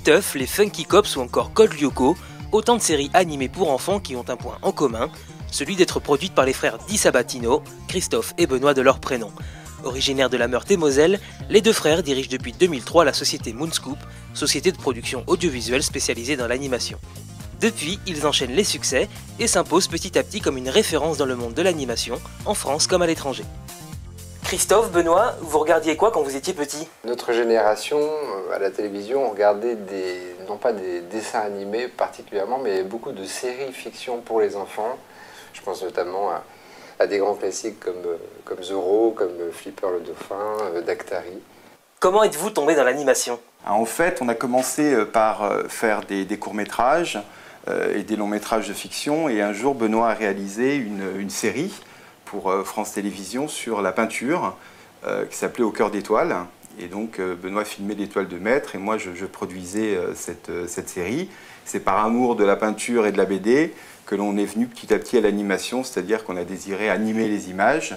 Titeuf, les Funky Cops ou encore Code Lyoko, autant de séries animées pour enfants qui ont un point en commun, celui d'être produites par les frères Di Sabatino, Christophe et Benoît de leur prénom. Originaires de la Meurthe-et-Moselle, les deux frères dirigent depuis 2003 la société Moonscoop, société de production audiovisuelle spécialisée dans l'animation. Depuis, ils enchaînent les succès et s'imposent petit à petit comme une référence dans le monde de l'animation, en France comme à l'étranger. Christophe, Benoît, vous regardiez quoi quand vous étiez petit? Notre génération, à la télévision, on regardait non pas des dessins animés particulièrement, mais beaucoup de séries fiction pour les enfants. Je pense notamment à des grands classiques comme Zorro, comme Flipper le Dauphin, Daktari. Comment êtes-vous tombé dans l'animation? En fait, on a commencé par faire des courts-métrages et des longs-métrages de fiction. Et un jour, Benoît a réalisé une série pour France Télévisions sur la peinture qui s'appelait Au cœur d'étoiles. Et donc, Benoît filmait l'étoile de maître et moi, je produisais cette série. C'est par amour de la peinture et de la BD que l'on est venu petit à petit à l'animation, c'est-à-dire qu'on a désiré animer les images.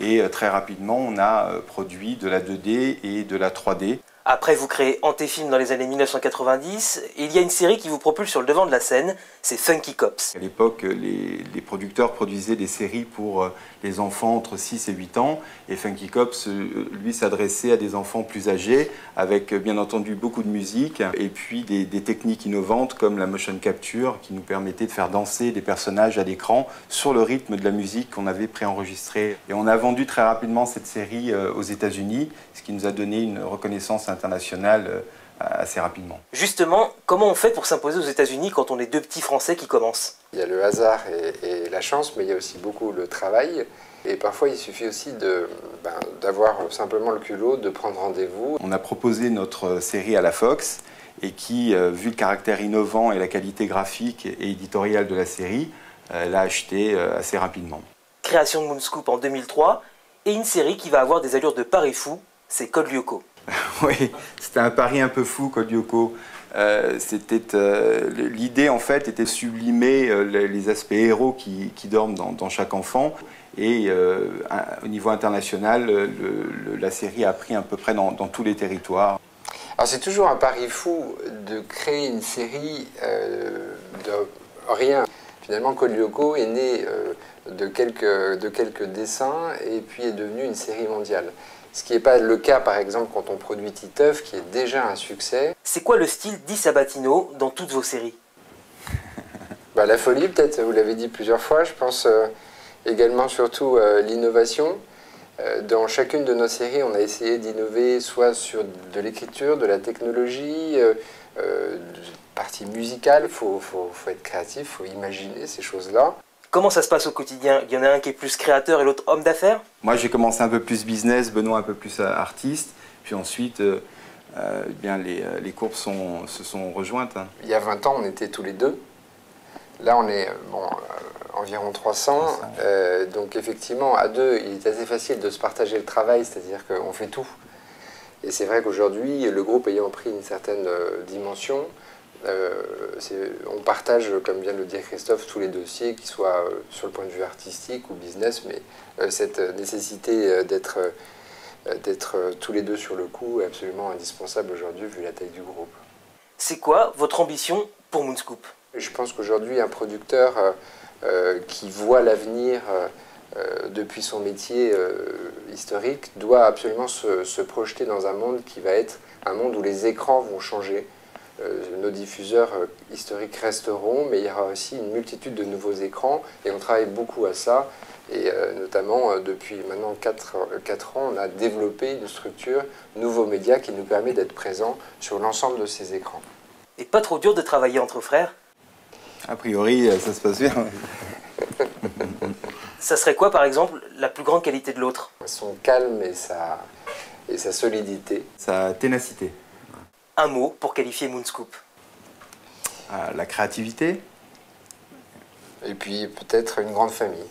Et très rapidement, on a produit de la 2D et de la 3D. Après, vous créez Antéfilm dans les années 1990, et il y a une série qui vous propulse sur le devant de la scène, c'est Funky Cops. À l'époque, les producteurs produisaient des séries pour les enfants entre 6 et 8 ans, et Funky Cops, lui, s'adressait à des enfants plus âgés, avec bien entendu beaucoup de musique, et puis des techniques innovantes comme la motion capture, qui nous permettait de faire danser des personnages à l'écran sur le rythme de la musique qu'on avait préenregistrée. Et on a vendu très rapidement cette série aux États-Unis, ce qui nous a donné une reconnaissance internationale assez rapidement. Justement, comment on fait pour s'imposer aux États-Unis quand on est deux petits Français qui commencent? Il y a le hasard et la chance, mais il y a aussi beaucoup le travail. Et parfois, il suffit aussi d'avoir simplement le culot, de prendre rendez-vous. On a proposé notre série à la Fox et qui, vu le caractère innovant et la qualité graphique et éditoriale de la série, l'a acheté assez rapidement. Création de Moonscoop en 2003 et une série qui va avoir des allures de pari fou, c'est Code Lyoko. Oui, c'était un pari un peu fou, Code Lyoko. L'idée, en fait, était de sublimer les aspects héros qui dorment dans chaque enfant. Et au niveau international, la série a pris à peu près dans tous les territoires. Alors c'est toujours un pari fou de créer une série de rien. Finalement, Code Lyoko est né de quelques dessins et puis est devenu une série mondiale. Ce qui n'est pas le cas, par exemple, quand on produit Titeuf, qui est déjà un succès. C'est quoi le style Di Sabatino dans toutes vos séries? La folie, peut-être, vous l'avez dit plusieurs fois. Je pense également, surtout, l'innovation. Dans chacune de nos séries, on a essayé d'innover soit sur de l'écriture, de la technologie, partie musicale. Il faut être créatif, il faut imaginer ces choses-là. Comment ça se passe au quotidien? Il y en a un qui est plus créateur et l'autre homme d'affaires? Moi, j'ai commencé un peu plus business, Benoît un peu plus artiste. Puis ensuite, les courbes se sont rejointes. Il y a 20 ans, on était tous les deux. Là, on est environ 300. Donc effectivement, à deux, il est assez facile de se partager le travail, c'est-à-dire qu'on fait tout. Et c'est vrai qu'aujourd'hui, le groupe ayant pris une certaine dimension, on partage, comme vient de le dire Christophe, tous les dossiers, qu'ils soient sur le point de vue artistique ou business, mais cette nécessité d'être tous les deux sur le coup est absolument indispensable aujourd'hui vu la taille du groupe. C'est quoi votre ambition pour Moonscoop? Je pense qu'aujourd'hui, un producteur qui voit l'avenir depuis son métier historique doit absolument se projeter dans un monde qui va être un monde où les écrans vont changer. Nos diffuseurs historiques resteront, mais il y aura aussi une multitude de nouveaux écrans et on travaille beaucoup à ça. Et notamment, depuis maintenant 4 ans, on a développé une structure Nouveaux Médias qui nous permet d'être présents sur l'ensemble de ces écrans. Et pas trop dur de travailler entre frères? A priori, ça se passe bien. Ça serait quoi, par exemple, la plus grande qualité de l'autre? Son calme et sa solidité. Sa ténacité. Un mot pour qualifier Moonscoop? La créativité. Et puis peut-être une grande famille.